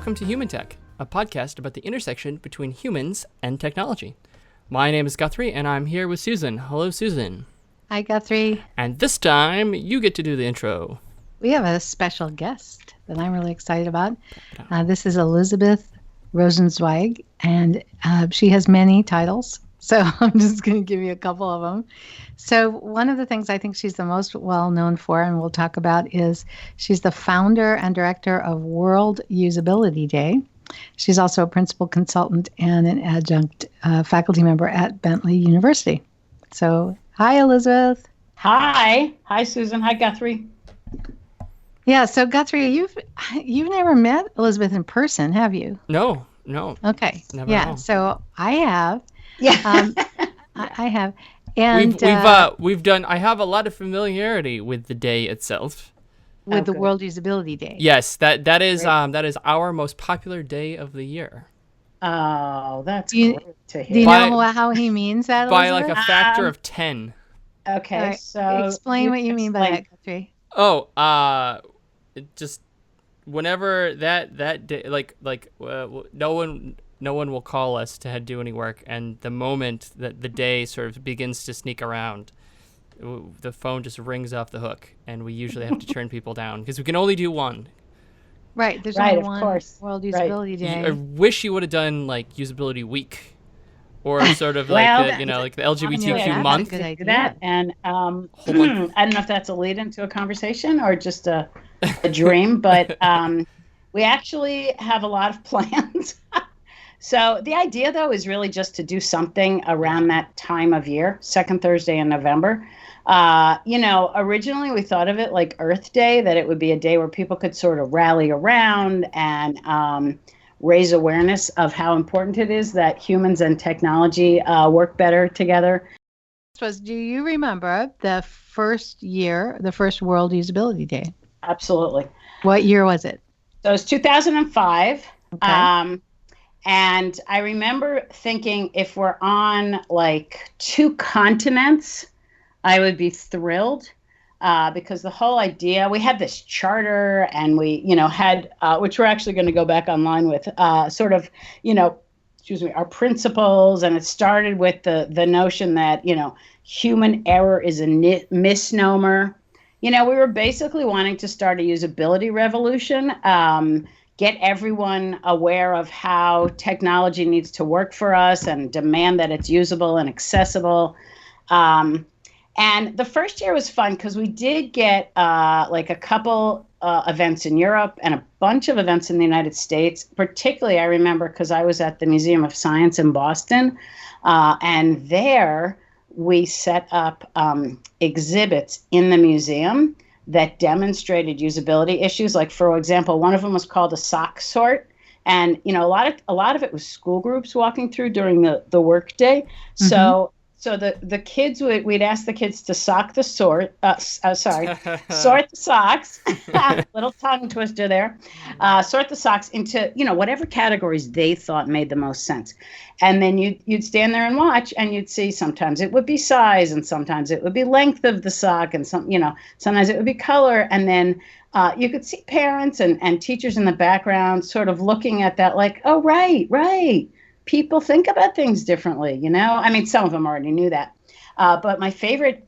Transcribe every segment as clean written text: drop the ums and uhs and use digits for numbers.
welcome to Human Tech, a podcast about the intersection between humans and technology. My name is Guthrie, and I'm here with Susan. Hello, Susan. Hi, Guthrie. And this time, you get to do the intro. We have a special guest that I'm really excited about. This is Elizabeth Rosenzweig, and she has many titles, so I'm just going to give you a couple of them. So one of the things I think she's the most well-known for, and we'll talk about, is she's the founder and director of World Usability Day. She's also a principal consultant and an adjunct faculty member at Bentley University. So, hi, Elizabeth. Hi. Hi, Susan. Hi, Guthrie. Yeah, so Guthrie, you've never met Elizabeth in person, have you? No. Okay. Never yeah, know. so I have. Yeah. I have. And we've done. I have a lot of familiarity with the day itself. With the World Usability Day. Yes, that is our most popular day of the year. Oh, that's great to hear. Do you know how he means that, By Elizabeth? like a factor of 10. Okay, Right. so Explain what you mean by that, Guthrie. Oh, just whenever that day, no one will call us to do any work, and the moment that the day sort of begins to sneak around, the phone just rings off the hook, and we usually have to turn people down because we can only do one. Right. There's Right, only of one course. World Usability Day. I wish you would have done like Usability Week, or sort of Well, like the LGBTQ that's month. a good idea. that, and I don't know if that's a lead into a conversation or just a dream, but we actually have a lot of plans. So the idea, though, is really just to do something around that time of year, second Thursday in November. Originally we thought of it like Earth Day, that it would be a day where people could sort of rally around and raise awareness of how important it is that humans and technology work better together. Do you remember the first World Usability Day? Absolutely. What year was it? So it was 2005. Okay. And I remember thinking, if we're on like two continents, I would be thrilled because the whole idea, we had this charter, and we, had, which we're actually going to go back online with, our principles. And it started with the notion that, human error is a misnomer. We were basically wanting to start a usability revolution, get everyone aware of how technology needs to work for us and demand that it's usable and accessible. And the first year was fun because we did get like a couple events in Europe and a bunch of events in the United States. Particularly, I remember because I was at the Museum of Science in Boston, and there we set up exhibits in the museum that demonstrated usability issues. Like, for example, one of them was called a sock sort. And, a lot of it was school groups walking through during the work day. Mm-hmm. So the kids, we'd ask the kids to sort the socks, little tongue twister there, sort the socks into, whatever categories they thought made the most sense. And then you'd stand there and watch, and you'd see sometimes it would be size, and sometimes it would be length of the sock, and sometimes it would be color. And then you could see parents and teachers in the background sort of looking at that like, oh, right. People think about things differently, I mean, some of them already knew that. But my favorite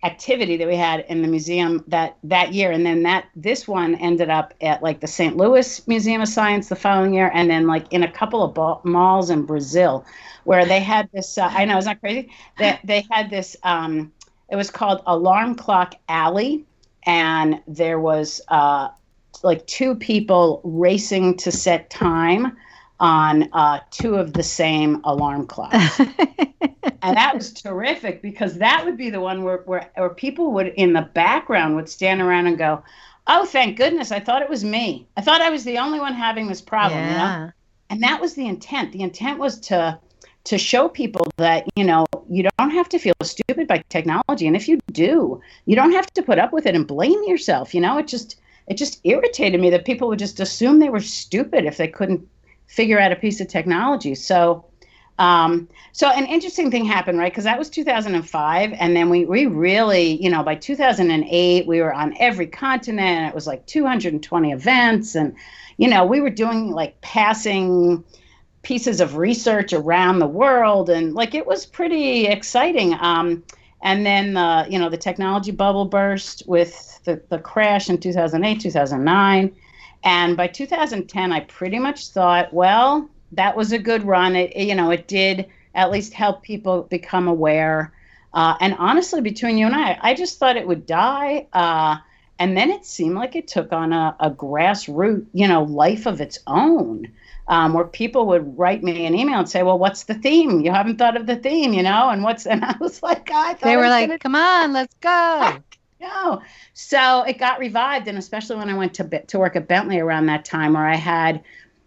activity that we had in the museum that year, and then this one ended up at like the St. Louis Museum of Science the following year, and then like in a couple of malls in Brazil, where they had this, I know, isn't that crazy? They had this, it was called Alarm Clock Alley, and there was like two people racing to set time on two of the same alarm clocks. And that was terrific because that would be the one where people would, in the background, would stand around and go, oh, thank goodness, I thought it was me. I thought I was the only one having this problem. Yeah. And that was the intent. The intent was to show people that, you don't have to feel stupid by technology. And if you do, you don't have to put up with it and blame yourself. It just irritated me that people would just assume they were stupid if they couldn't figure out a piece of technology. So So an interesting thing happened, right? Because that was 2005. And then we really, by 2008, we were on every continent. It was like 220 events. And, we were doing like passing pieces of research around the world. And like, it was pretty exciting. And then, the technology bubble burst with the crash in 2008, 2009. And by 2010, I pretty much thought, well, that was a good run. It did at least help people become aware. And honestly, between you and I just thought it would die. And then it seemed like it took on a grassroots, life of its own, where people would write me an email and say, well, what's the theme? You haven't thought of the theme, and I was like, I thought they were like, come on, let's go. No. So it got revived. And especially when I went to work at Bentley around that time, where I had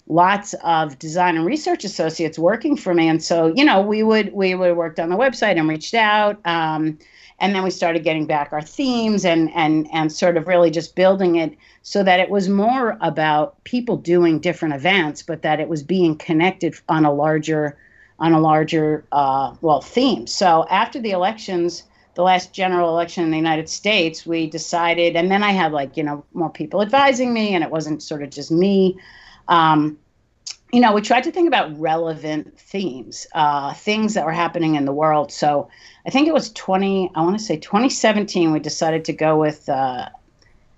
lots of design and research associates working for me. And so, we would worked on the website and reached out. And then we started getting back our themes and sort of really just building it so that it was more about people doing different events, but that it was being connected on a larger theme. So after the elections, the last general election in the United States, we decided, and then I had more people advising me, and it wasn't sort of just me. We tried to think about relevant themes, things that were happening in the world. So I think it was 2017, we decided to go with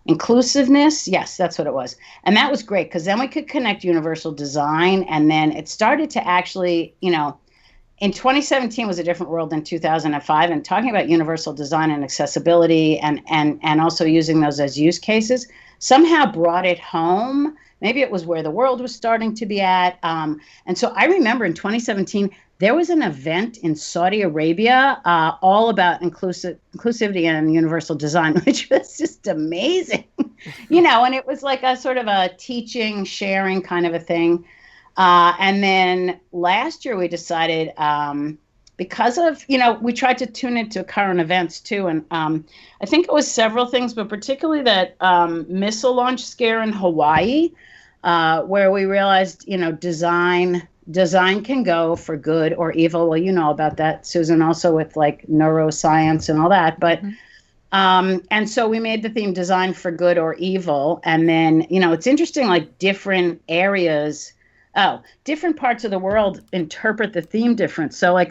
inclusiveness. Yes, that's what it was. And that was great because then we could connect universal design. And then it started to actually, in 2017 was a different world than 2005. And talking about universal design and accessibility and also using those as use cases somehow brought it home. Maybe it was where the world was starting to be at. And so I remember in 2017, there was an event in Saudi Arabia all about inclusivity and universal design, which was just amazing, and it was like a sort of a teaching, sharing kind of a thing. And then last year we decided, because of, we tried to tune into current events too. And I think it was several things, but particularly that missile launch scare in Hawaii, where we realized, design can go for good or evil. Well, you know about that, Susan, also with like neuroscience and all that. But and so we made the theme design for good or evil. And then, it's interesting, like different parts of the world interpret the theme different. So like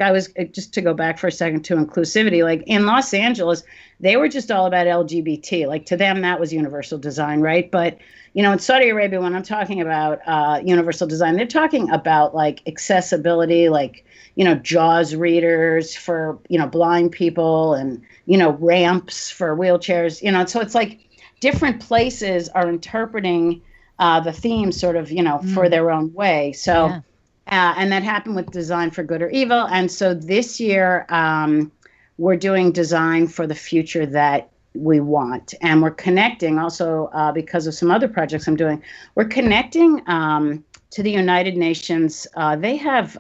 just to go back for a second to inclusivity, like in Los Angeles, they were just all about LGBT. Like to them, that was universal design, right? But, in Saudi Arabia, when I'm talking about universal design, they're talking about like accessibility, like, JAWS readers for, blind people and, ramps for wheelchairs, so it's like different places are interpreting the theme sort of, for their own way. So, and that happened with design for good or evil. And so this year, we're doing design for the future that we want. And we're connecting also because of some other projects I'm doing. We're connecting to the United Nations. They have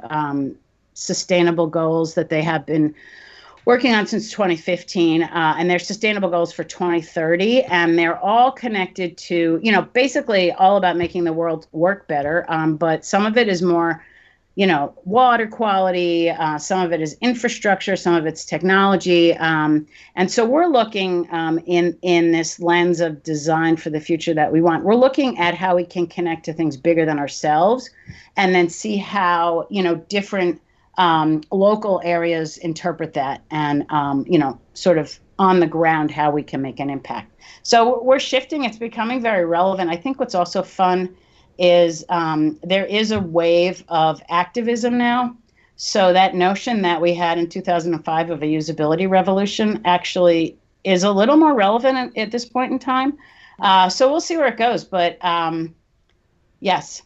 sustainable goals that they have been working on since 2015, and they're sustainable goals for 2030, and they're all connected to, basically all about making the world work better, but some of it is more, water quality, some of it is infrastructure, some of it's technology, and so we're looking in this lens of design for the future that we want. We're looking at how we can connect to things bigger than ourselves, and then see how, different local areas interpret that and, sort of on the ground, how we can make an impact. So we're shifting. It's becoming very relevant. I think what's also fun is there is a wave of activism now. So that notion that we had in 2005 of a usability revolution actually is a little more relevant at this point in time. So we'll see where it goes. But yes.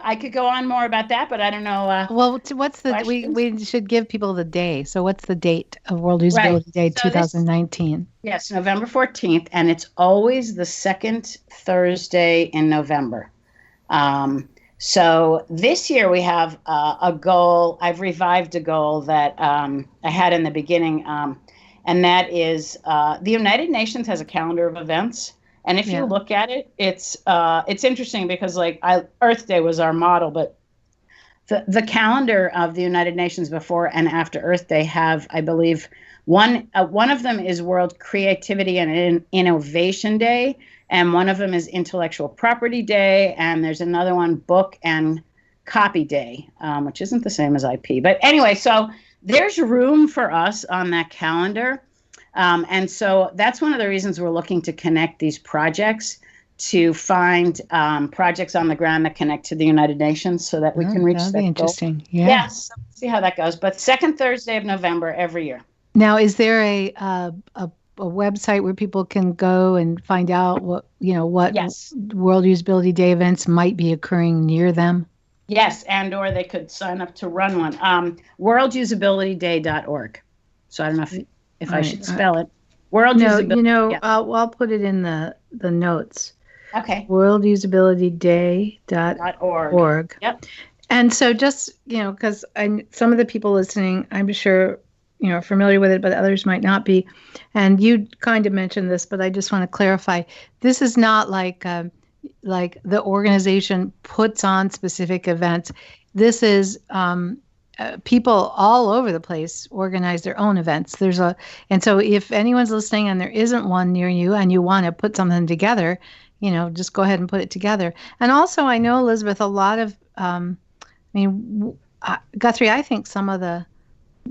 I could go on more about that, but I don't know. Well, what's we should give people the day. So what's the date of World Usability Day 2019? Yes, November 14th, and it's always the second Thursday in November. So this year we have a goal. I've revived a goal that I had in the beginning, and that is the United Nations has a calendar of events. And if you look at it, it's interesting because like Earth Day was our model, but the calendar of the United Nations before and after Earth Day have, I believe, one of them is World Creativity and Innovation Day, and one of them is Intellectual Property Day, and there's another one, Book and Copy Day, which isn't the same as IP. But anyway, so there's room for us on that calendar. And so that's one of the reasons we're looking to connect these projects, to find projects on the ground that connect to the United Nations so that we can reach that goal. That'd be interesting. Yeah. Yes, see how that goes. But second Thursday of November every year. Now, is there a website where people can go and find out what Yes. World Usability Day events might be occurring near them? Yes, and or they could sign up to run one. Worldusabilityday.org. So I don't know if I should spell it. World Usability. Yeah. I'll put it in the notes. Okay. Worldusabilityday.org. Yep. And so just, because some of the people listening, I'm sure, are familiar with it, but others might not be. And you kind of mentioned this, but I just want to clarify. This is not like the organization puts on specific events. This is people all over the place organize their own events. And so if anyone's listening and there isn't one near you and you want to put something together, just go ahead and put it together. And also, I know, Elizabeth, a lot of, Guthrie, I think some of the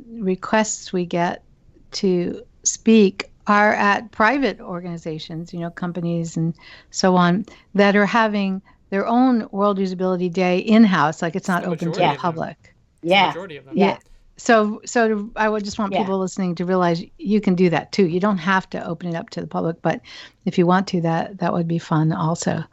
requests we get to speak are at private organizations, companies and so on, that are having their own World Usability Day in-house, like it's not open to the public. Yeah. Majority of them. Yeah. So I would just want people listening to realize you can do that too. You don't have to open it up to the public, but if you want to, that would be fun also.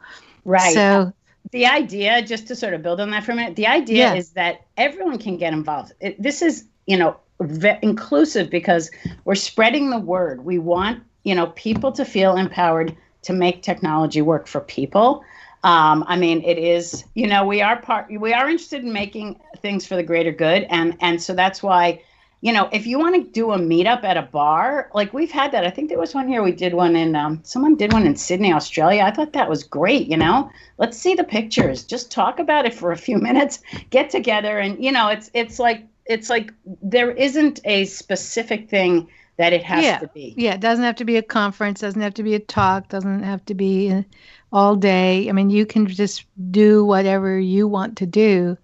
Right. So the idea, just to sort of build on that for a minute, the idea is that everyone can get involved. This is, inclusive, because we're spreading the word. We want, people to feel empowered to make technology work for people. It is, we are interested in making things for the greater good. And so that's why, if you want to do a meetup at a bar, like we've had that. I think there was one here. We did one someone did one in Sydney, Australia. I thought that was great. Let's see the pictures, just talk about it for a few minutes, get together. And, it's like there isn't a specific thing that it has to be. Yeah. It doesn't have to be a conference, doesn't have to be a talk, doesn't have to be all day. You can just do whatever you want to do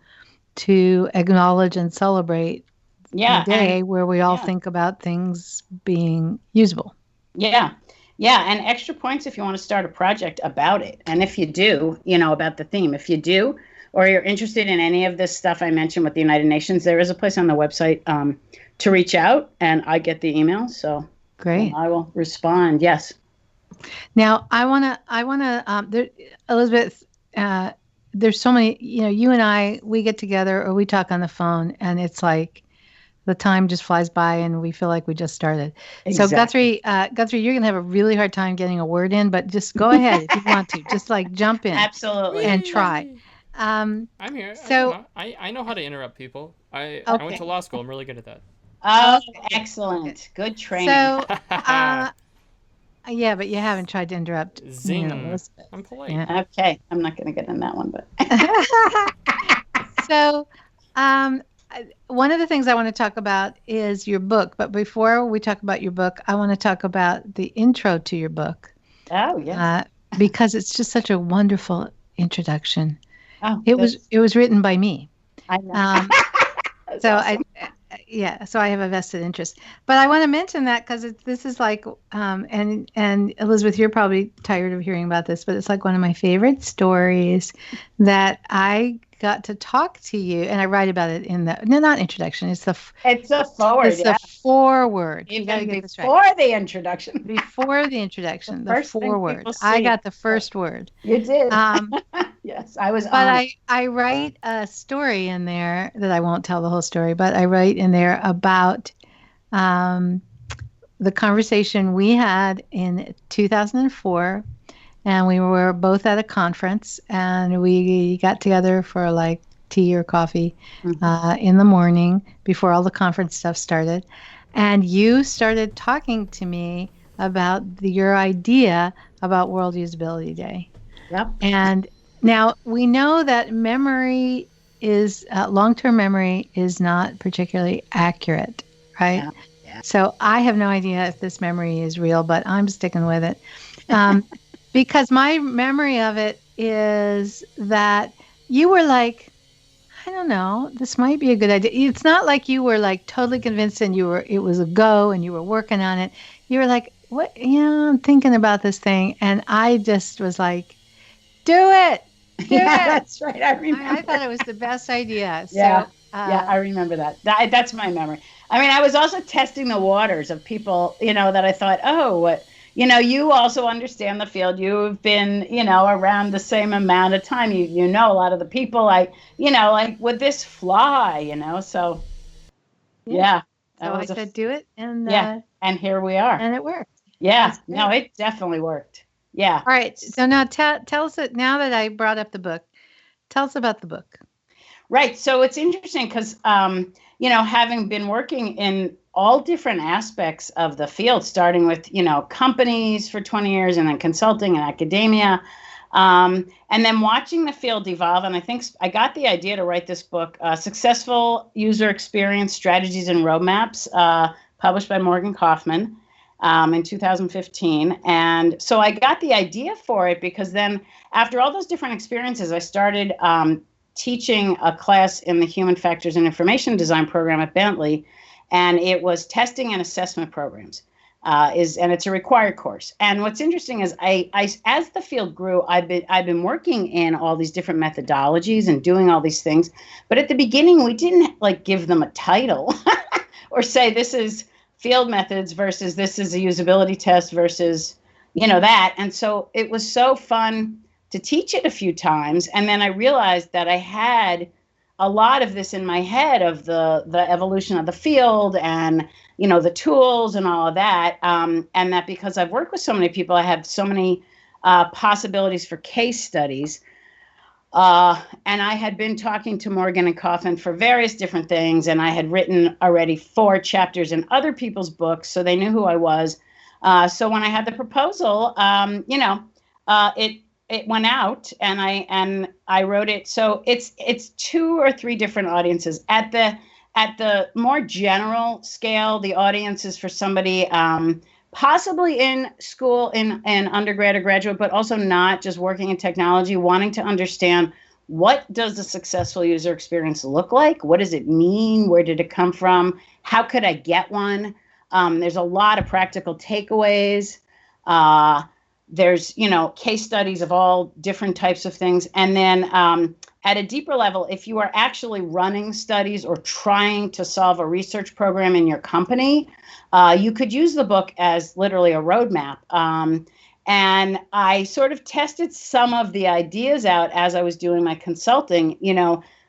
to acknowledge and celebrate the day where we all think about things being usable. Yeah. Yeah. And extra points if you want to start a project about it. And if you do, about the theme, if you do, or you're interested in any of this stuff I mentioned with the United Nations, there is a place on the website to reach out, and I get the email. So great. I will respond. Yes. Now, I want to, Elizabeth, there's so many, you and I, we get together or we talk on the phone, and it's like the time just flies by and we feel like we just started. Exactly. So Guthrie, you're going to have a really hard time getting a word in, but just go ahead if you want to. Just like jump in. Absolutely. And try. I'm here. So I know how to interrupt people. I went to law school. I'm really good at that. Oh, excellent. Good training. So, yeah, but you haven't tried to interrupt. Zing. I'm polite. Yeah. Okay. I'm not going to get in that one, but. So, one of the things I want to talk about is your book. But before we talk about your book, I want to talk about the intro to your book. Oh, yes. Because it's just such a wonderful introduction. Oh, it was written by me. I know. So awesome. so I have a vested interest. But I want to mention that because this is like, and Elizabeth, you're probably tired of hearing about this, but it's like one of my favorite stories that I got to talk to you, and I write about it in not introduction. It's a forward. It's the foreword. Even before the introduction. Before the introduction, the foreword. I got the first word. You did. Yes, I was. But I write a story in there that I won't tell the whole story, but I write in there about the conversation we had in 2004. And we were both at a conference, and we got together for like tea or coffee in the morning before all the conference stuff started. And you started talking to me about your idea about World Usability Day. Yep. And now we know that memory is long-term memory is not particularly accurate, right? Yeah. Yeah. So I have no idea if this memory is real, but I'm sticking with it. Because my memory of it is that you were like, I don't know, this might be a good idea. It's not like you were like totally convinced and it was a go and you were working on it. You were like, what? Yeah, I'm thinking about this thing. And I just was like, do it. Do Yeah, it. that's right. I remember. I thought it was the best idea. Yeah. So, Yeah, I remember that. That's my memory. I mean, I was also testing the waters of people, that I thought, oh, you also understand the field. You've been, around the same amount of time. You know a lot of the people. Like, would this fly? So yeah, so I said, do it. And and here we are. And it worked. Yeah, no, it definitely worked. Yeah. All right. So now tell us it. Now that I brought up the book, tell us about the book. Right. So it's interesting because, having been working in all different aspects of the field, starting with, companies for 20 years and then consulting and academia, and then watching the field evolve. And I think I got the idea to write this book, Successful User Experience Strategies and Roadmaps, published by Morgan Kaufman in 2015. And so I got the idea for it because then after all those different experiences, I started teaching a class in the Human Factors and Information Design program at Bentley, and it was testing and assessment programs. And it's a required course. And what's interesting is, I as the field grew, I've been working in all these different methodologies and doing all these things. But at the beginning, we didn't give them a title or say this is field methods versus this is a usability test versus that. And so it was so fun to teach it a few times. And then I realized that I had a lot of this in my head of the evolution of the field and, the tools and all of that. And that because I've worked with so many people, I have so many possibilities for case studies. And I had been talking to Morgan and Kaufman for various different things. And I had written already 4 chapters in other people's books, so they knew who I was. So when I had the proposal, it went out and I wrote it. So it's 2 or 3 different audiences. At the more general scale, the audience is for somebody possibly in school in undergrad or graduate, but also not just working in technology, wanting to understand what does a successful user experience look like? What does it mean? Where did it come from? How could I get one? There's a lot of practical takeaways. There's, case studies of all different types of things. And then at a deeper level, if you are actually running studies or trying to solve a research program in your company, you could use the book as literally a roadmap. And I sort of tested some of the ideas out as I was doing my consulting,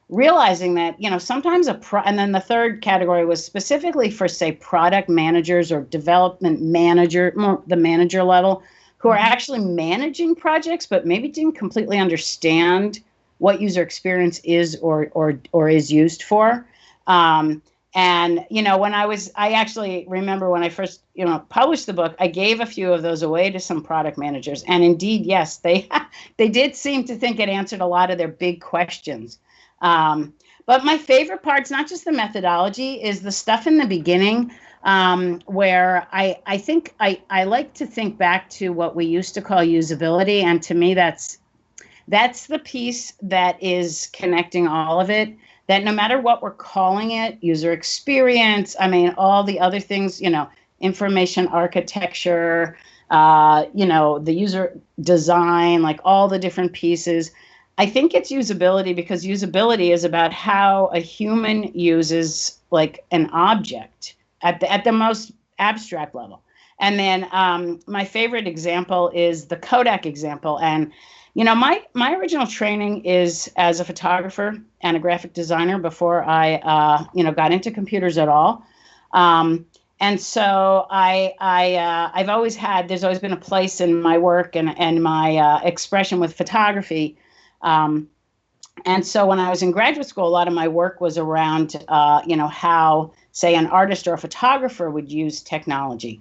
realizing that, sometimes and then the third category was specifically for, say, product managers or development manager, more the manager level, who are actually managing projects, but maybe didn't completely understand what user experience is or is used for. And, when I actually remember when I first, published the book, I gave a few of those away to some product managers. And indeed, yes, they did seem to think it answered a lot of their big questions. But my favorite part's not just the methodology, is the stuff in the beginning, where I think I like to think back to what we used to call usability. And to me, that's the piece that is connecting all of it, that no matter what we're calling it, user experience, all the other things, information architecture, the user design, like all the different pieces. I think it's usability because usability is about how a human uses like an object at the most abstract level. And then my favorite example is the Kodak example. And, my original training is as a photographer and a graphic designer before I, got into computers at all. And so I've always there's always been a place in my work and my expression with photography. And so when I was in graduate school, a lot of my work was around, how, say, an artist or a photographer would use technology.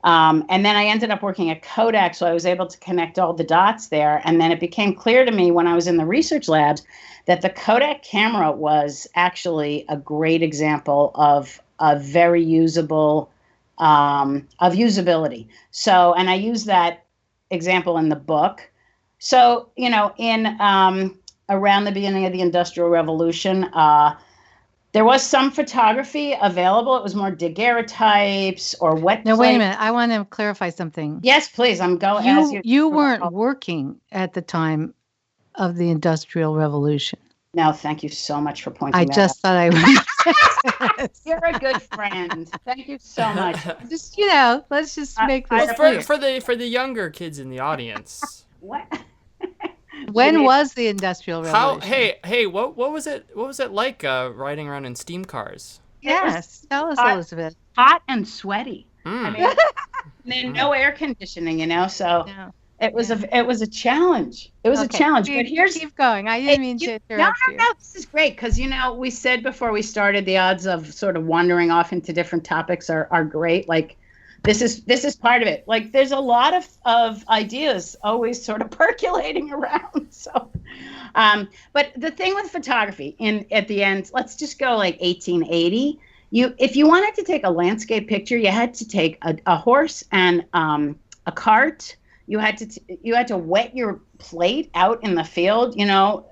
And then I ended up working at Kodak, so I was able to connect all the dots there. And then it became clear to me when I was in the research labs that the Kodak camera was actually a great example of a very usable, of usability. So, and I use that example in the book. So, you know, in around the beginning of the Industrial Revolution, there was some photography available. It was more daguerreotypes or wet No, plate. wait a minute. I want to clarify something. Yes, please. I'm going as You weren't working at the time of the Industrial Revolution. No, thank you so much for pointing I that just thought I would. You're a good friend. Thank you so much. Just, you know, let's just make this Well, clear. for the younger kids in the audience. What? When was the Industrial Revolution? What was it? What was it like riding around in steam cars? Yes, tell us, hot. Elizabeth. Hot and sweaty. Mm. I mean, then no air conditioning, you know. So No. it was a challenge. It was a challenge. But here's keep going. I didn't mean to interrupt you. No. This is great because you know we said before we started the odds of sort of wandering off into different topics are great. Like this is part of it. Like there's a lot of ideas always sort of percolating around. So, but the thing with photography at the end, let's just go like 1880. If you wanted to take a landscape picture, you had to take a horse and a cart. You had to wet your plate out in the field, you know,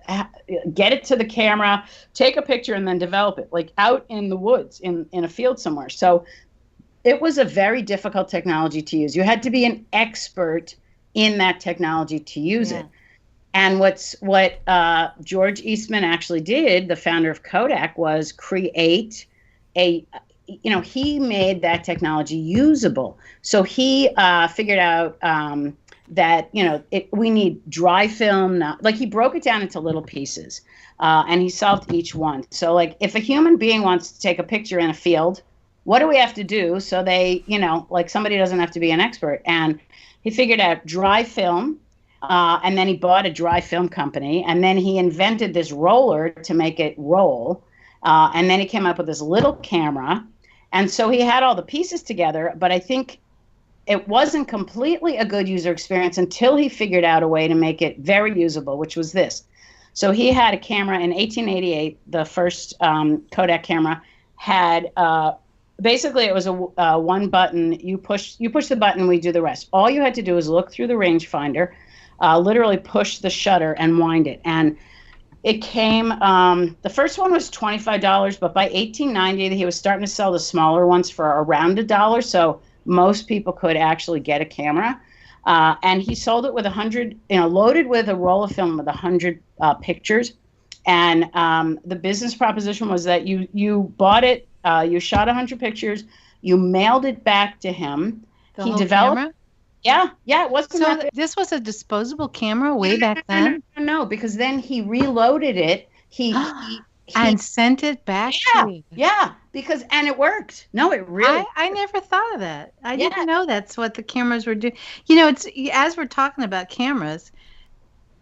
get it to the camera, take a picture, and then develop it, like out in the woods in a field somewhere. So it was a very difficult technology to use. You had to be an expert in that technology to use it. And what George Eastman actually did, the founder of Kodak, was create he made that technology usable. So he figured out that, you know, we need dry film. Like he broke it down into little pieces and he solved each one. So like if a human being wants to take a picture in a field, what do we have to do so they, you know, like somebody doesn't have to be an expert? And he figured out dry film. And then he bought a dry film company, and then he invented this roller to make it roll. And then he came up with this little camera. And so he had all the pieces together, but I think it wasn't completely a good user experience until he figured out a way to make it very usable, which was this. So he had a camera in 1888, the first Kodak camera had, basically it was a one button, you push the button, we do the rest. All you had to do was look through the rangefinder, literally push the shutter and wind it. And it came, the first one was $25, but by 1890, he was starting to sell the smaller ones for around $1. So most people could actually get a camera. And he sold it with 100, you know, loaded with a roll of film with 100 pictures. And the business proposition was that you bought it, you shot 100 pictures, you mailed it back to him. He developed. Camera? Yeah, it wasn't. So this was a disposable camera way back then? No, because then he reloaded it. He and sent it back. Yeah, and it worked. No, it really. I never thought of that. I didn't know that's what the cameras were doing. You know, it's as we're talking about cameras,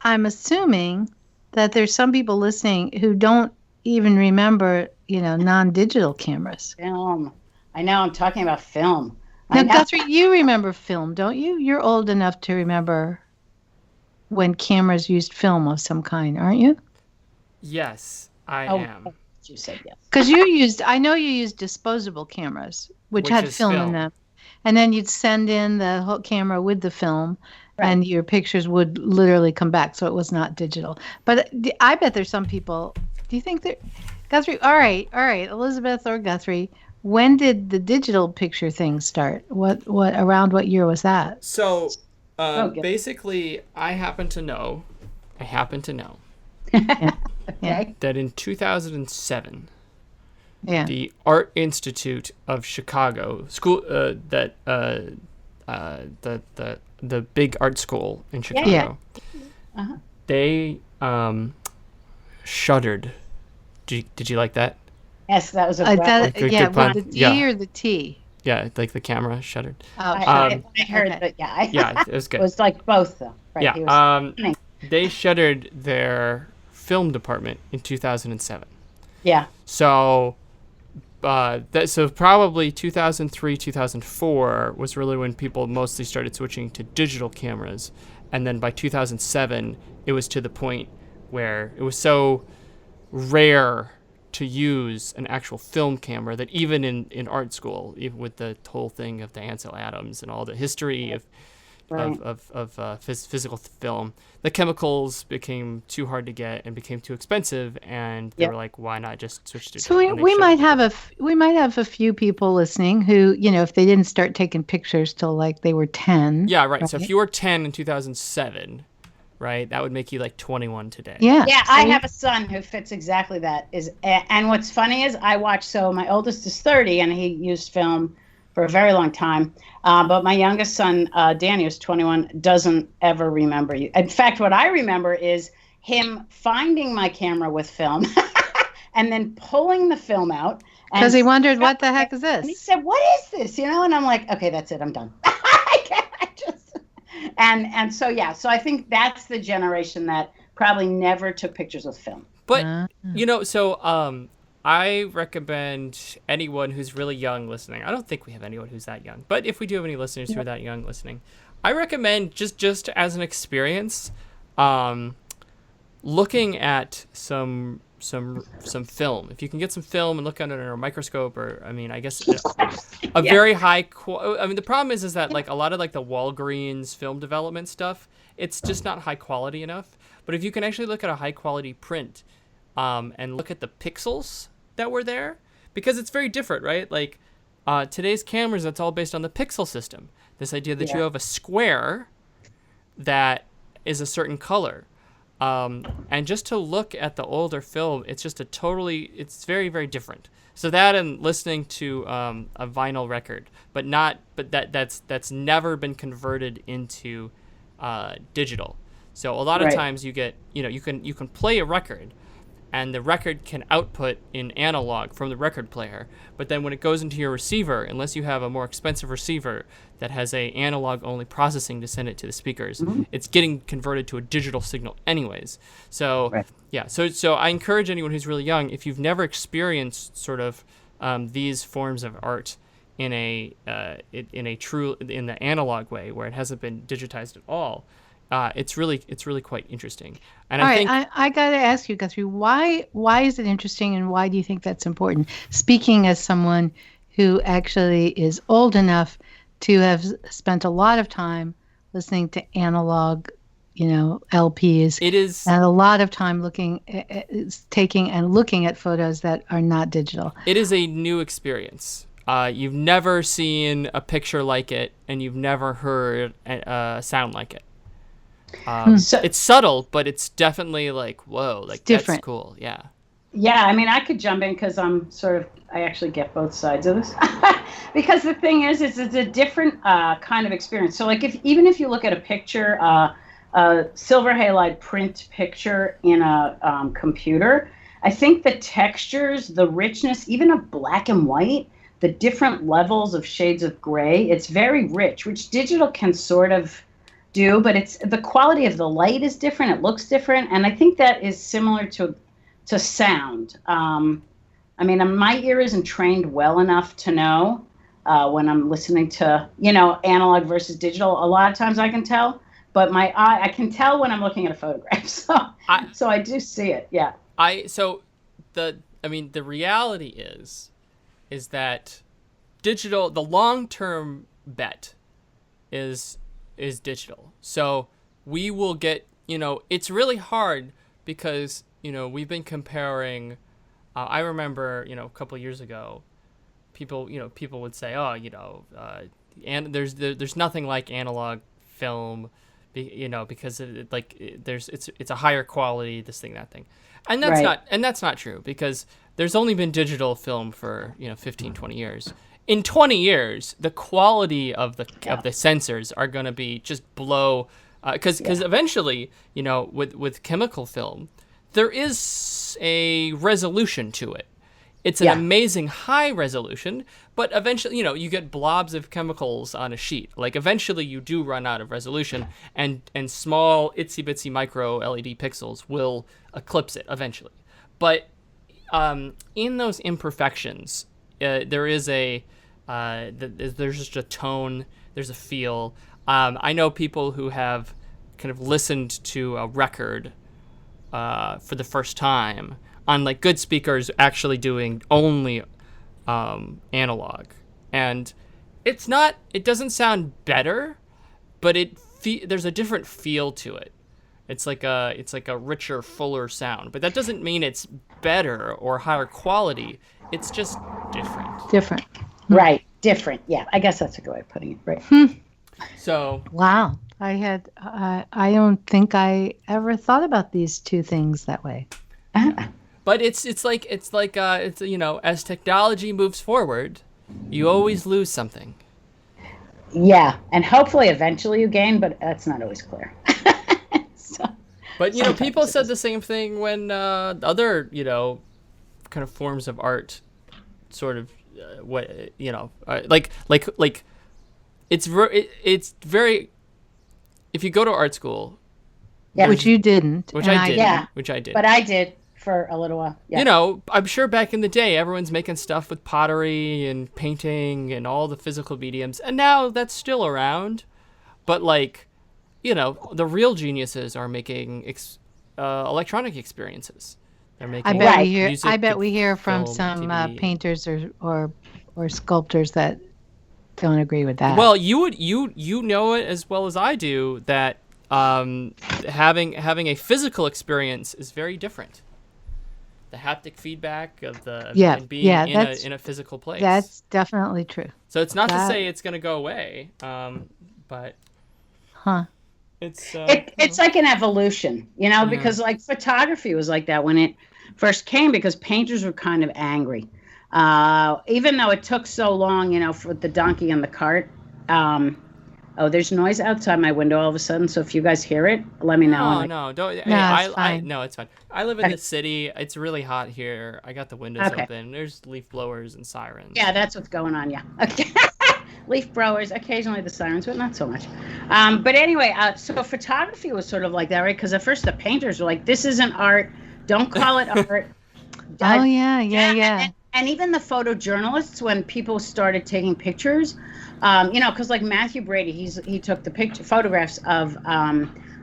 I'm assuming that there's some people listening who don't even remember, you know, non-digital cameras. Film. I know. I'm talking about film. Now, Guthrie, you remember film, don't you? You're old enough to remember when cameras used film of some kind, aren't you? Yes, I am. You said yes. Because I know you used disposable cameras, which had film in them. And then you'd send in the whole camera with the film, and your pictures would literally come back, so it was not digital. But I bet there's some people, do you think that, Guthrie, all right, Elizabeth or Guthrie, when did the digital picture thing start? Around what year was that? So, basically, I happen to know that in 2007, the Art Institute of Chicago school, the big art school in Chicago, they shuttered. Did you like that? Yes, that was a with the D or the T. Yeah, like the camera shuttered. Oh, I heard that. Yeah, it was good. It was like both, though. Right? Yeah. They shuttered their film department in 2007. Yeah. So, so probably 2003, 2004 was really when people mostly started switching to digital cameras. And then by 2007, it was to the point where it was so rare to use an actual film camera that even in art school, even with the whole thing of the Ansel Adams and all the history of physical film, the chemicals became too hard to get and became too expensive, and they were like, why not just switch to? So we might have a few people listening who, if they didn't start taking pictures till like they were 10. Yeah, right. So if you were 10 in 2007, right, that would make you like 21 today. Yeah. Yeah, I have a son who fits exactly that. And what's funny is I watch. So my oldest is 30, and he used film for a very long time. But my youngest son, Danny, who's 21, doesn't ever remember you. In fact, what I remember is him finding my camera with film and then pulling the film out. Because he wondered, what the heck is this? And he said, what is this? And I'm like, okay, that's it. I'm done. So I think that's the generation that probably never took pictures with film. But, I recommend anyone who's really young listening. I don't think we have anyone who's that young, but if we do have any listeners who are that young listening, I recommend just as an experience, looking at some film. If you can get some film and look at it under a microscope, or I guess very high. The problem is that like a lot of like the Walgreens film development stuff, it's just not high quality enough. But if you can actually look at a high quality print, and look at the pixels that were there, because it's very different, right? Like today's cameras, that's all based on the pixel system. This idea that you have a square that is a certain color. And just to look at the older film, it's just it's very, very different. So that and listening to a vinyl record, but that's never been converted into digital. So a lot of times you get, you can play a record, and the record can output in analog from the record player. But then when it goes into your receiver, unless you have a more expensive receiver that has a analog only processing to send it to the speakers, it's getting converted to a digital signal anyways. So so I encourage anyone who's really young, if you've never experienced sort of these forms of art in the analog way, where it hasn't been digitized at all, it's really quite interesting. And I got to ask you, Guthrie, why is it interesting, and why do you think that's important? Speaking as someone who actually is old enough to have spent a lot of time listening to analog, LPs. It is, and a lot of time taking and looking at photos that are not digital. It is a new experience. You've never seen a picture like it, and you've never heard a sound like it. So it's subtle, but it's definitely like, whoa, like different. That's cool. Yeah. Yeah, I could jump in because I actually get both sides of this. Because the thing is it's a different kind of experience. So like even if you look at a picture, a silver halide print picture in a computer, I think the textures, the richness, even of black and white, the different levels of shades of gray, it's very rich, which digital can sort of do, but it's the quality of the light is different. It looks different, and I think that is similar to sound. My ear isn't trained well enough to know when I'm listening to analog versus digital. A lot of times I can tell, but my eye, I can tell when I'm looking at a photograph. So I do see it. Yeah. The reality is that digital, the long-term bet is digital. So we will get, it's really hard because, we've been comparing, I remember, a couple of years ago, people would say, and there's nothing like analog film, because it's a higher quality, this thing, that thing. And that's not true, because there's only been digital film for, 15, 20 years. In 20 years, the quality of the sensors are going to be just below, because eventually, with chemical film, there is a resolution to it. It's an amazing high resolution, but eventually, you get blobs of chemicals on a sheet. Like eventually you do run out of resolution, and small itsy bitsy micro LED pixels will eclipse it eventually. But in those imperfections, there is there's just a tone, there's a feel. I know people who have kind of listened to a record for the first time on like good speakers actually doing only analog, and it doesn't sound better, but there's a different feel to it. It's like a richer, fuller sound, but that doesn't mean it's better or higher quality. It's just different. Different. Right. Different. Yeah. I guess that's a good way of putting it. Right. So. Wow. I don't think I ever thought about these two things that way. But it's as technology moves forward, you always lose something. Yeah, and hopefully eventually you gain, but that's not always clear. But people said the same thing when other kind of forms of art, sort of it's very. If you go to art school, which you didn't, which I did, but I did for a little while. Yeah. I'm sure back in the day, everyone's making stuff with pottery and painting and all the physical mediums, and now that's still around. But the real geniuses are making electronic experiences. They're making. I bet we hear from some painters or sculptors that don't agree with that. Well, you know it as well as I do that having a physical experience is very different. The haptic feedback of being in a physical place. That's definitely true. So it's not to say it's going to go away, but it's like an evolution, because like photography was like that when it first came, because painters were kind of angry. Even though it took so long, for the donkey and the cart. There's noise outside my window all of a sudden. So if you guys hear it, let me know. No, don't. No, it's fine. I live in the city. It's really hot here. I got the windows open. There's leaf blowers and sirens. Yeah, that's what's going on. Yeah. Okay. Leaf blowers, occasionally the sirens, but not so much. But anyway, so photography was sort of like that, right? Because at first the painters were like, "This isn't art. Don't call it art." Yeah. And even the photojournalists, when people started taking pictures, because like Matthew Brady, he took the photographs of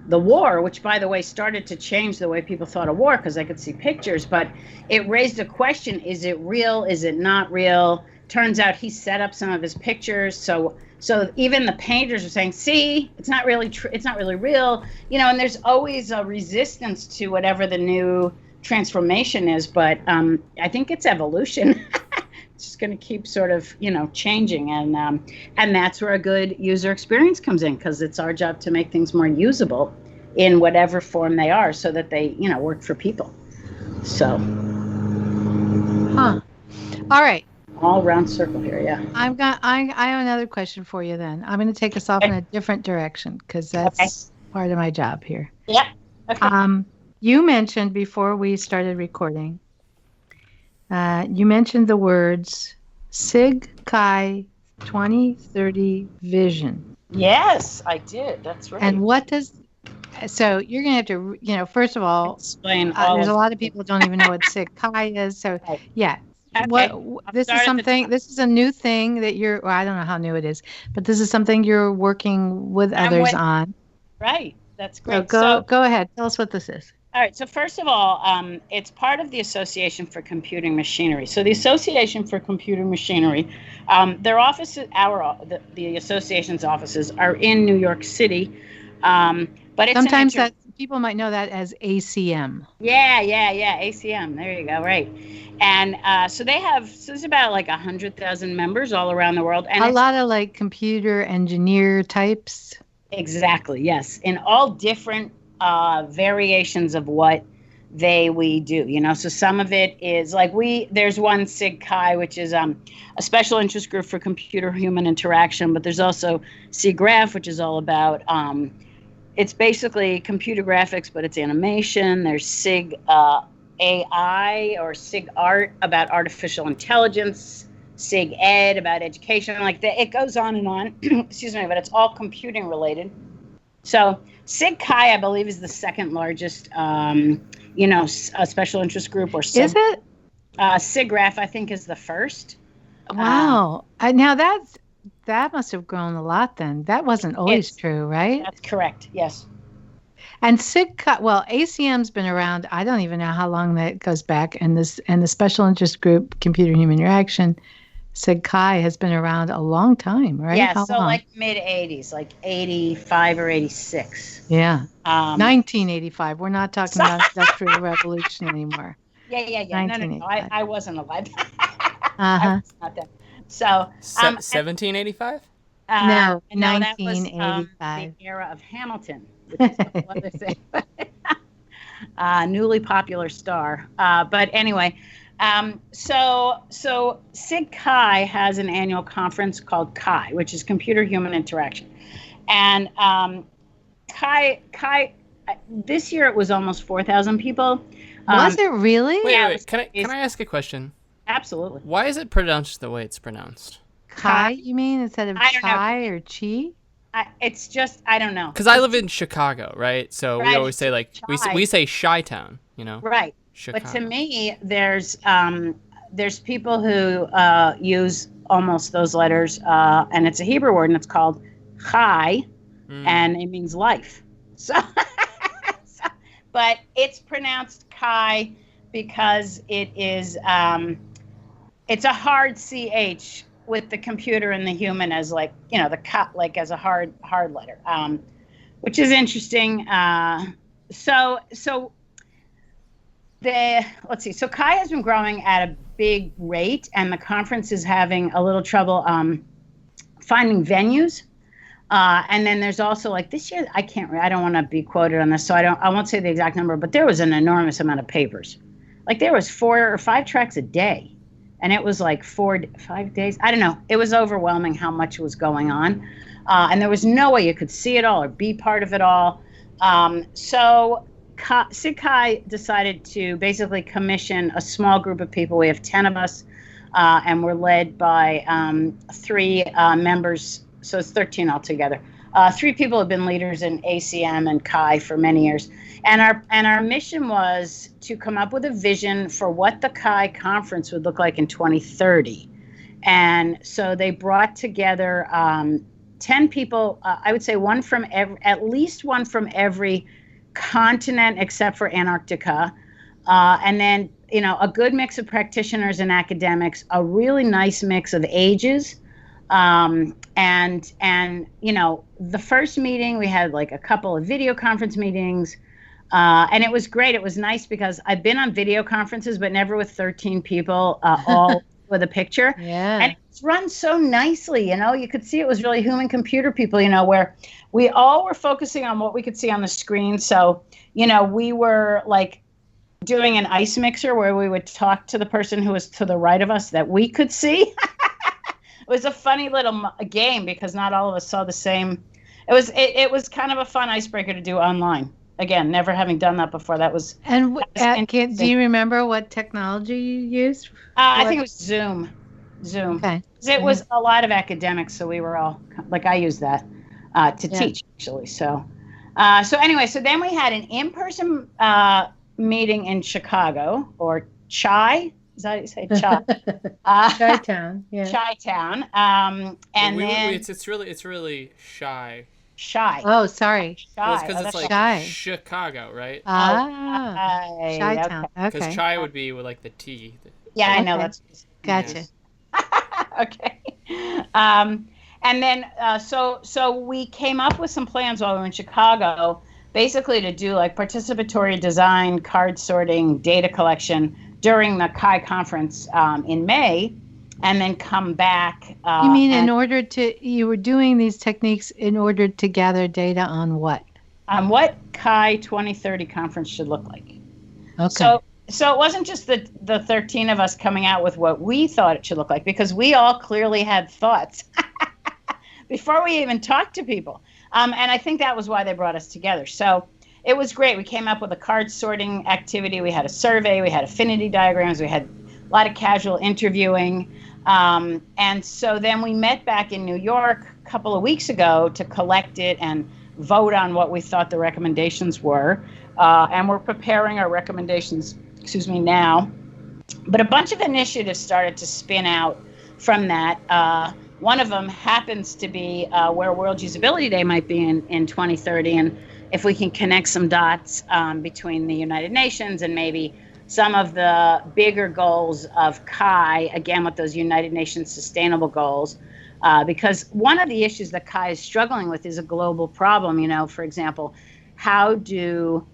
the war, which by the way started to change the way people thought of war, because I could see pictures, but it raised a question: is it real? Is it not real? Turns out he set up some of his pictures, so even the painters are saying, "See, it's not really it's not really real," And there's always a resistance to whatever the new transformation is, but I think it's evolution. It's just going to keep sort of changing, and that's where a good user experience comes in, because it's our job to make things more usable in whatever form they are, so that they work for people. So all right, all round circle here. Yeah, I have another question for you. Then I'm going to take us off in a different direction, because that's part of my job here. Yeah. Okay. You mentioned before we started recording, you mentioned the words SIG Chi 2030 vision. Yes, I did. That's right. And so you're going to have to, first of all, explain. There's a lot of people who don't even know what SIG Chi is. So yeah, this is a new thing that I don't know how new it is, but this is something you're working with others on. Right. That's great. So go ahead. Tell us what this is. All right. So first of all, it's part of the Association for Computing Machinery. So the Association for Computing Machinery, their offices, the association's offices are in New York City, but it's sometimes that people might know that as ACM. Yeah, ACM. There you go. Right. And so there's about like 100,000 members all around the world, and a lot of like computer engineer types. Exactly. Yes, in all different variations of what we do, so some of it is like there's one SIG Chi, which is a special interest group for computer human interaction, but there's also SIGGRAPH, which is all about it's basically computer graphics, but it's animation. There's SIG AI or SIG Art about artificial intelligence, SIG Ed about education, it goes on and on. Excuse me, but it's all computing related. So SIG Chi, I believe, is the second largest, a special interest group, or is it? SIGGRAPH, I think, is the first. Wow. Now that must have grown a lot then. That wasn't always true, right? That's correct. Yes. And well, ACM's been around. I don't even know how long that goes back. And the special interest group, Computer Human Interaction, SIG-Chi has been around a long time, right? Yeah, How so long? like mid 80s, like 85 or 86. Yeah. 1985. We're not talking about Industrial Revolution anymore. Yeah. No. I wasn't alive. Uh-huh. I was not there. So 1785? No, that was 1985. the era of Hamilton, which is a whole other thing. Newly popular star. But anyway, so SIG-Chi has an annual conference called Chi, which is Computer Human Interaction. And Chi, this year it was almost 4,000 people. Was it really? Wait. Can I ask a question? Absolutely. Why is it pronounced the way it's pronounced? Chi, you mean, instead of chai or chi? It's just, I don't know. Because I live in Chicago, right? So we always say like we say Chi-town, you know. Right. Chicago. But to me, there's people who use almost those letters, and it's a Hebrew word, and it's called chai, and it means life. So, but it's pronounced Chi because it is it's a hard ch with the computer and the human as like, you know, the cut like as a hard letter, which is interesting. So Chi has been growing at a big rate, and the conference is having a little trouble finding venues. And then there's also like this year, I don't want to be quoted on this, so I won't say the exact number, but there was an enormous amount of papers. Like there was 4 or 5 tracks a day. And it was like 5 days. I don't know. It was overwhelming how much was going on. And there was no way you could see it all or be part of it all. So SIG-Chi decided to basically commission a small group of people. We have 10 of us, and we're led by 3 members. So it's 13 altogether. 3 people have been leaders in ACM and Chi for many years. And our mission was to come up with a vision for what the Chi conference would look like in 2030. And so they brought together 10 people, I would say at least one from every continent except for Antarctica. And then, you know, a good mix of practitioners and academics, a really nice mix of ages. And you know, the first meeting, we had like a couple of video conference meetings. And it was great. It was nice because I've been on video conferences, but never with 13 people, all with a picture. Yeah. And it's run so nicely, you know, you could see it was really human computer people, you know, where we all were focusing on what we could see on the screen. So, you know, we were like doing an ice mixer where we would talk to the person who was to the right of us that we could see. It was a funny little game because not all of us saw the same. It was kind of a fun icebreaker to do online. Again, never having done that before. That was. And do you remember what technology you used? I think it was Zoom. Okay. It was a lot of academics, so we were all like, I used that to teach actually. So anyway, so then we had an in-person meeting in Chicago, or Chi. Is that how you say Chi? Chi-town. Yeah. Chi-town. And then it's really shy. Shy. Oh, sorry. Well, it's because it's like Shy. Chicago, right? Chi-town. Because Okay. chai would be with like the T. Yeah, I know. Okay. That's Gotcha. okay. And then so we came up with some plans while we were in Chicago, basically to do like participatory design, card sorting, data collection during the Chi conference in May, and then come back. You mean you were doing these techniques in order to gather data on what? On what Chi 2030 conference should look like. Okay. So it wasn't just the 13 of us coming out with what we thought it should look like, because we all clearly had thoughts before we even talked to people. And I think that was why they brought us together. So it was great. We came up with a card sorting activity. We had a survey. We had affinity diagrams. We had a lot of casual interviewing. And so then we met back in New York a couple of weeks ago to collect it and vote on what we thought the recommendations were. And we're preparing our recommendations, now. But a bunch of initiatives started to spin out from that. One of them happens to be where World Usability Day might be in 2030, and if we can connect some dots between the United Nations and maybe some of the bigger goals of CHI, again with those United Nations Sustainable Goals, because one of the issues that CHI is struggling with is a global problem. You know, for example, how do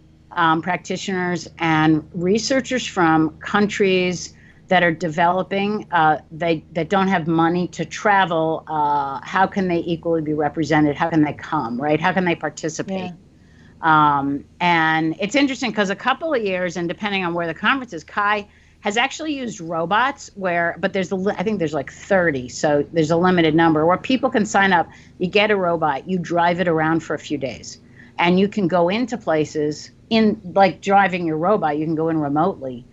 practitioners and researchers from countries that are developing, that don't have money to travel, how can they equally be represented? How can they come, right? How can they participate? And it's interesting because a couple of years, and depending on where the conference is, CHI has actually used robots but I think there's like 30, so there's a limited number where people can sign up. You get a robot, you drive it around for a few days, and you can go into places in like driving your robot. You can go in remotely.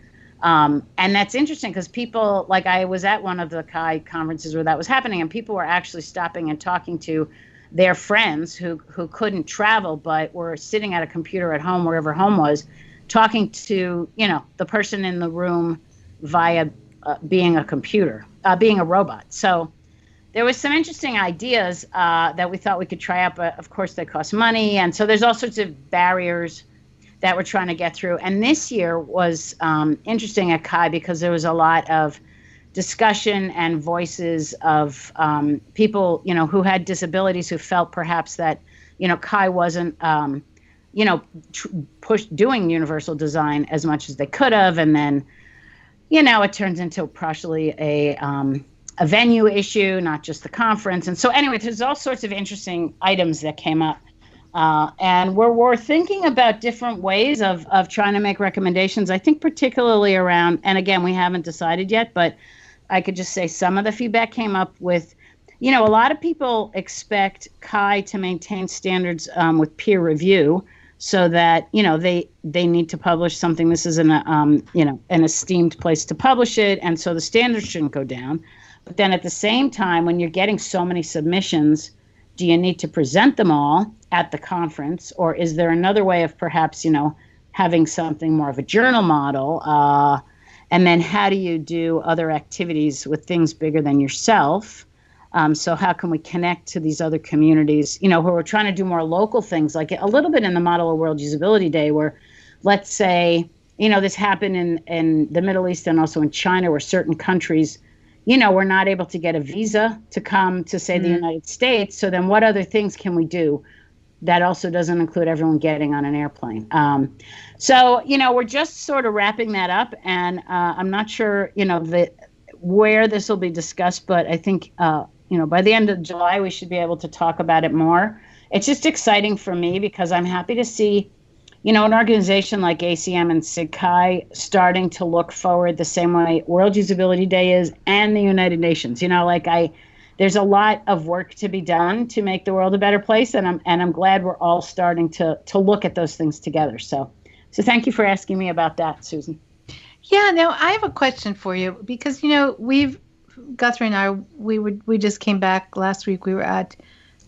And that's interesting because people, like I was at one of the CHI conferences where that was happening, and people were actually stopping and talking to their friends who couldn't travel but were sitting at a computer at home, wherever home was, talking to, you know, the person in the room via being a computer, being a robot. So there was some interesting ideas that we thought we could try out, but of course they cost money. And so there's all sorts of barriers that we're trying to get through. And this year was interesting at CHI because there was a lot of discussion and voices of people, you know, who had disabilities, who felt perhaps that, you know, CHI wasn't, you know, doing universal design as much as they could have. And then, you know, it turns into partially a venue issue, not just the conference. And so anyway, there's all sorts of interesting items that came up. And we're thinking about different ways of trying to make recommendations. I think particularly around, and again, we haven't decided yet, but I could just say some of the feedback came up with, you know, a lot of people expect CHI to maintain standards with peer review, so that, you know, they need to publish something. This is you know, an esteemed place to publish it, and so the standards shouldn't go down. But then at the same time, when you're getting so many submissions, do you need to present them all at the conference, or is there another way of perhaps, you know, having something more of a journal model? And then how do you do other activities with things bigger than yourself? So how can we connect to these other communities, you know, who are trying to do more local things, like a little bit in the model of World Usability Day, where, let's say, you know, this happened in the Middle East and also in China, where certain countries, you know, were not able to get a visa to come to, say, the United States. So then what other things can we do that also doesn't include everyone getting on an airplane? So, you know, we're just sort of wrapping that up, and I'm not sure, you know, where this will be discussed, but I think, you know, by the end of July, we should be able to talk about it more. It's just exciting for me because I'm happy to see, you know, an organization like ACM and SIG-CHI starting to look forward the same way World Usability Day is, and the United Nations. You know, like there's a lot of work to be done to make the world a better place, and I'm glad we're all starting to look at those things together. So thank you for asking me about that, Susan. Yeah, no, I have a question for you because, you know, Guthrie and I, we just came back last week. We were at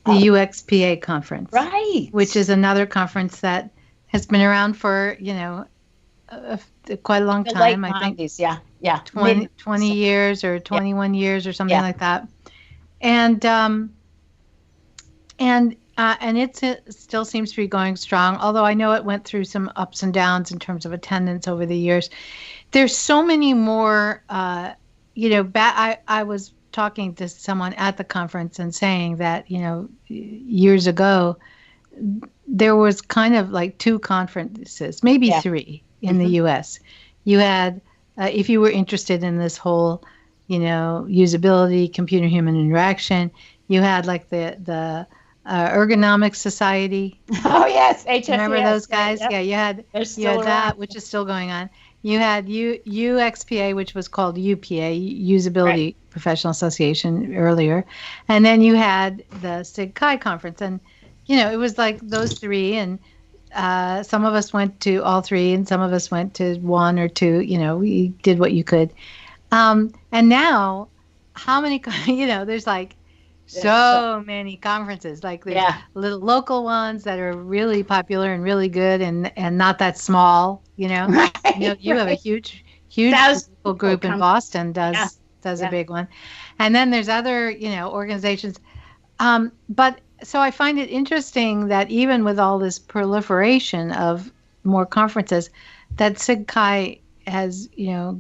the UXPA conference, right? Which is another conference that has been around for, you know, quite a long time. Late 90s, I think, yeah, 20 years or 21 years or something like that, and it still seems to be going strong. Although I know it went through some ups and downs in terms of attendance over the years. There's so many more. You know, I was talking to someone at the conference and saying that, you know, years ago, there was kind of like two conferences, maybe three in the U.S. You had, if you were interested in this whole, you know, usability, computer-human interaction, you had like the Ergonomics Society. Oh, yes, HFES. Remember those guys? Yeah, you had that, which is still going on. You had UXPA, which was called UPA, Usability Professional Association, earlier. And then you had the SIG-CHI conference. And, you know, it was like those three. And some of us went to all three, and some of us went to one or two. You know, we did what you could. And now, how many, you know, there's like so many conferences. Like there's little local ones that are really popular and really good and not that small, you know. You know, you have a huge group in Boston does does a big one. And then there's other, organizations. But so I find it interesting that even with all this proliferation of more conferences, that Sig Chi has,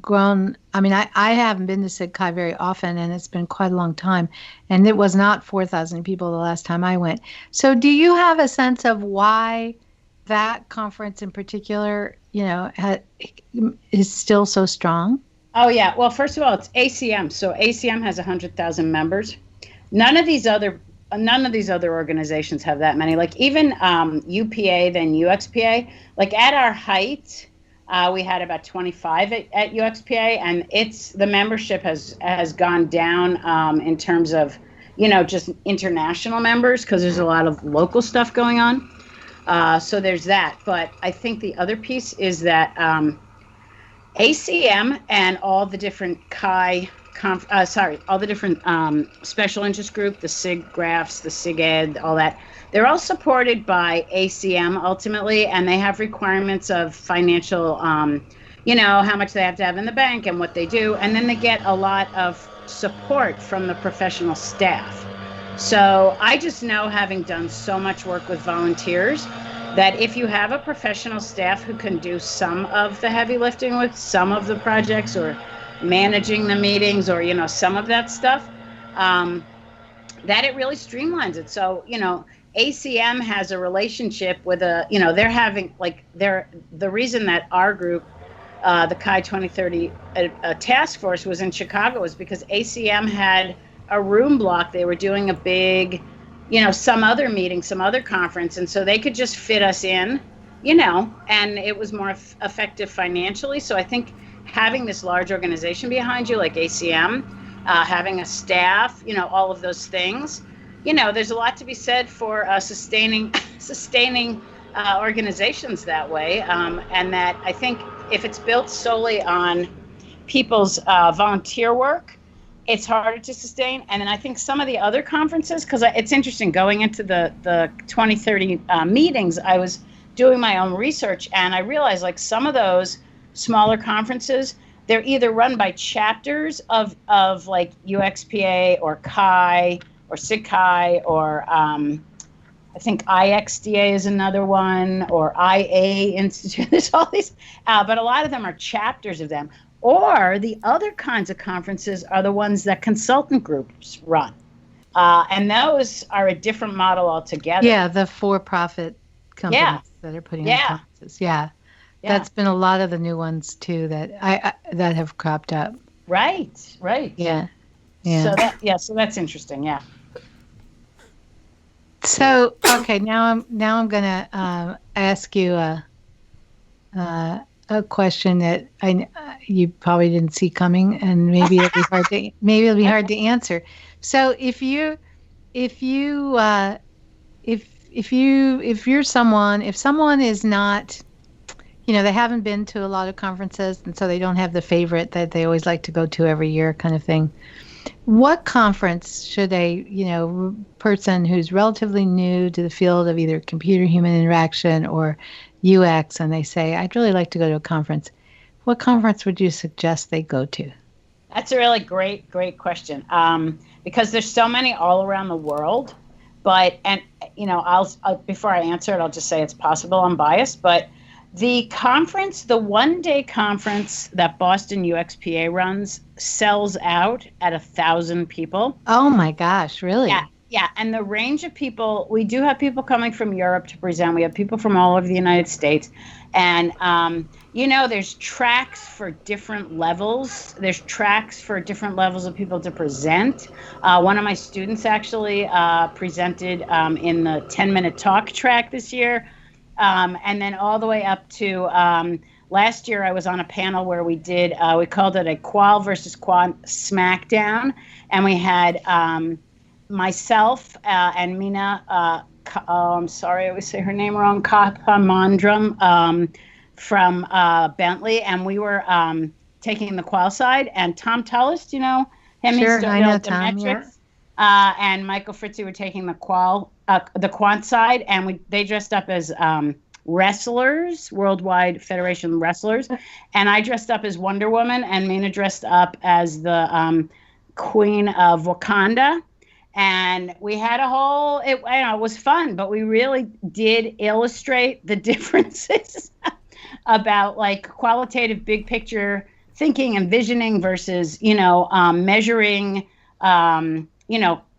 grown. I mean, I haven't been to Sig Chi very often, and it's been quite a long time. And it was not 4,000 people the last time I went. So do you have a sense of why that conference in particular, is still so strong? Oh, yeah. Well, first of all, it's ACM. So ACM has 100,000 members. None of these other organizations have that many. Like even UPA, then UXPA. Like at our height, we had about 25 at UXPA, and the membership has gone down in terms of, just international members, because there's a lot of local stuff going on. So there's that. But I think the other piece is that ACM and all the different all the different special interest group, the SIG graphs, the SIG Ed, all that, they're all supported by ACM ultimately, and they have requirements of financial, how much they have to have in the bank and what they do. And then they get a lot of support from the professional staff. So I just know, having done so much work with volunteers, that if you have a professional staff who can do some of the heavy lifting with some of the projects, or managing the meetings, or some of that stuff, that it really streamlines it. So ACM has a relationship with they're having the reason that our group, the Chi 2030 task force, was in Chicago was because ACM had a room block. They were doing a big, some other meeting, some other conference, and so they could just fit us in, and it was more effective financially. So I think having this large organization behind you, like ACM, having a staff, all of those things, there's a lot to be said for sustaining organizations that way. And that I think if it's built solely on people's volunteer work, it's harder to sustain. And then I think some of the other conferences, because it's interesting, going into the 2030 meetings, I was doing my own research, and I realized some of those smaller conferences, they're either run by chapters of like UXPA or Chi or SIG Chi, or I think IXDA is another one, or IA Institute. There's all these, but a lot of them are chapters of them. Or the other kinds of conferences are the ones that consultant groups run. And those are a different model altogether. Yeah, the for-profit companies that are putting on conferences. Yeah. That's been a lot of the new ones too that that have cropped up. Right. Yeah. So that's interesting. Yeah. So okay, now I'm gonna ask you a question that you probably didn't see coming, and maybe it'll be hard to answer. So if someone is not, they haven't been to a lot of conferences, and so they don't have the favorite that they always like to go to every year kind of thing. What conference should a, person who's relatively new to the field of either computer-human interaction or UX, and they say, I'd really like to go to a conference, what conference would you suggest they go to? That's a really great question, because there's so many all around the world. But, I'll before I answer it, I'll just say it's possible I'm biased, but the one-day conference that Boston UXPA runs sells out at 1,000 people. Oh my gosh, really? Yeah, and the range of people, we do have people coming from Europe to present. We have people from all over the United States. And, there's tracks for different levels. There's tracks for different levels of people to present. One of my students actually presented in the 10-minute talk track this year. And then all the way up to last year, I was on a panel where we did, we called it a Qual versus Quant Smackdown. And we had myself and Mina, I'm sorry, I always say her name wrong, Kapamandram from Bentley. And we were taking the Qual side. And Tom Tullis, do you know him? Sure, I know Tom, metrics. And Michael Fritzy were taking the Quant side, and they dressed up as wrestlers, Worldwide Federation wrestlers, and I dressed up as Wonder Woman, and Mina dressed up as the Queen of Wakanda. And we had a whole, it was fun, but we really did illustrate the differences about like qualitative big picture thinking and visioning versus, measuring,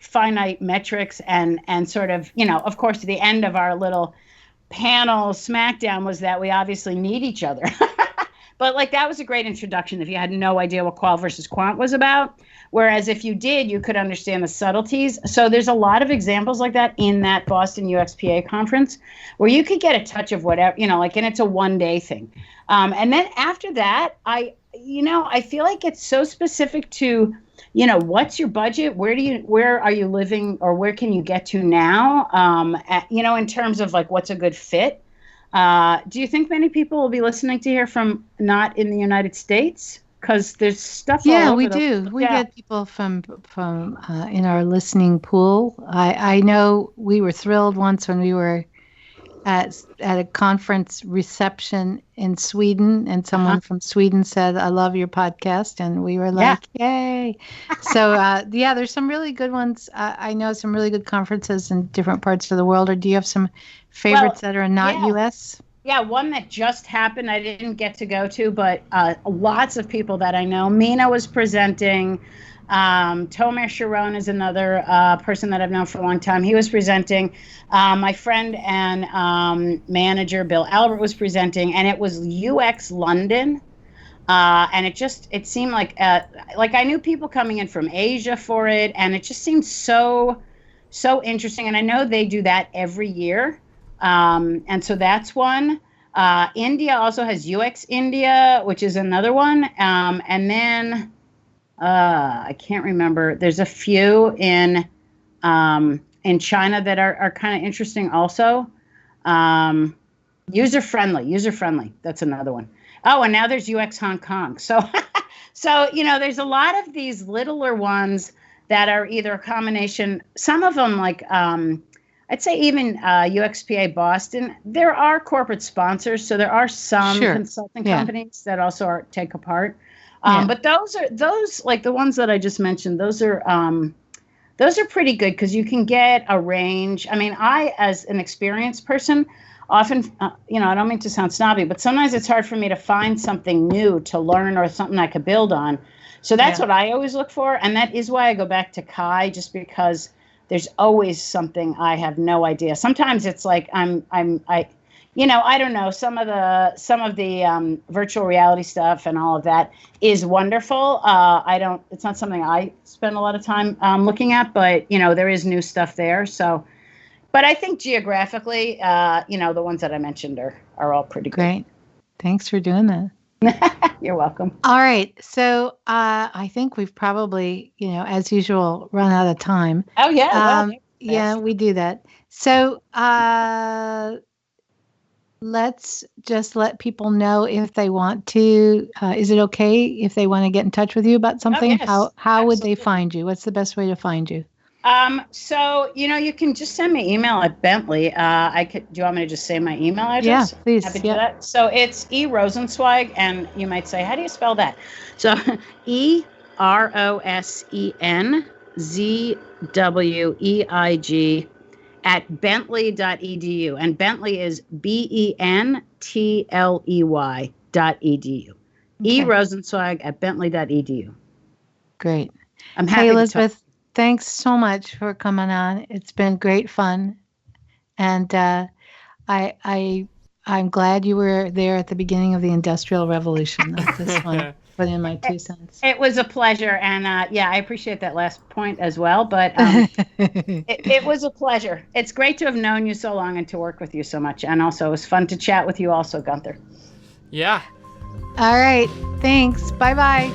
finite metrics and sort of, of course, the end of our little panel smackdown was that we obviously need each other. But like that was a great introduction if you had no idea what qual versus quant was about. Whereas if you did, you could understand the subtleties. So there's a lot of examples like that in that Boston UXPA conference where you could get a touch of whatever, and it's a one-day thing. And then after that, I feel like it's so specific to, what's your budget? Where are you living, or where can you get to now? In terms of like what's a good fit. Do you think many people will be listening to hear from not in the United States? Because there's stuff. Yeah, we do. We get people from in our listening pool. I know we were thrilled once when we were at a conference reception in Sweden, and someone from Sweden said, "I love your podcast," and we were like, "Yay!" So there's some really good ones. I know some really good conferences in different parts of the world. Or do you have some favorites that are not U.S.? Yeah, one that just happened I didn't get to go to, but lots of people that I know. Mina was presenting. Tomer Sharon is another person that I've known for a long time. He was presenting. My friend and manager, Bill Albert, was presenting, and it was UX London. And it seemed like I knew people coming in from Asia for it, and it just seemed so interesting. And I know they do that every year. And so that's one. India also has UX India, which is another one. And then I can't remember. There's a few in China that are kind of interesting also. User friendly. That's another one. Oh, and now there's UX Hong Kong. So there's a lot of these littler ones that are either a combination. Some of them like I'd say even UXPA Boston, there are corporate sponsors, so there are some consulting companies that also take a part. But those like the ones that I just mentioned, those are pretty good because you can get a range. I mean, I, as an experienced person, often, I don't mean to sound snobby, but sometimes it's hard for me to find something new to learn or something I could build on. So that's what I always look for, and that is why I go back to Kai, just because there's always something I have no idea. Sometimes it's like I don't know, some of the virtual reality stuff and all of that is wonderful. It's not something I spend a lot of time looking at, but there is new stuff there. So, but I think geographically, the ones that I mentioned are all pretty great. Thanks for doing that. You're welcome. All right. So I think we've probably, as usual, run out of time. Oh, yeah. Yeah, we do that. So let's just let people know if they want to. Is it okay if they want to get in touch with you about something? Oh, yes. How would they find you? What's the best way to find you? So, you can just send me email at Bentley. Do you want me to just say my email address? Yeah, please. Happy to do that. So it's E Rosenzweig, and you might say, how do you spell that? So EROSENZWEIG at bentley.edu. And Bentley is BENTLEY.edu. E Rosenzweig at bentley.edu. Great. I'm happy Elizabeth. Thanks so much for coming on. It's been great fun, and I'm glad you were there at the beginning of the Industrial Revolution. I just want to put in my 2 cents. It was a pleasure, and I appreciate that last point as well. But it was a pleasure. It's great to have known you so long and to work with you so much, and also it was fun to chat with you, also, Gunther. Yeah. All right. Thanks. Bye-bye.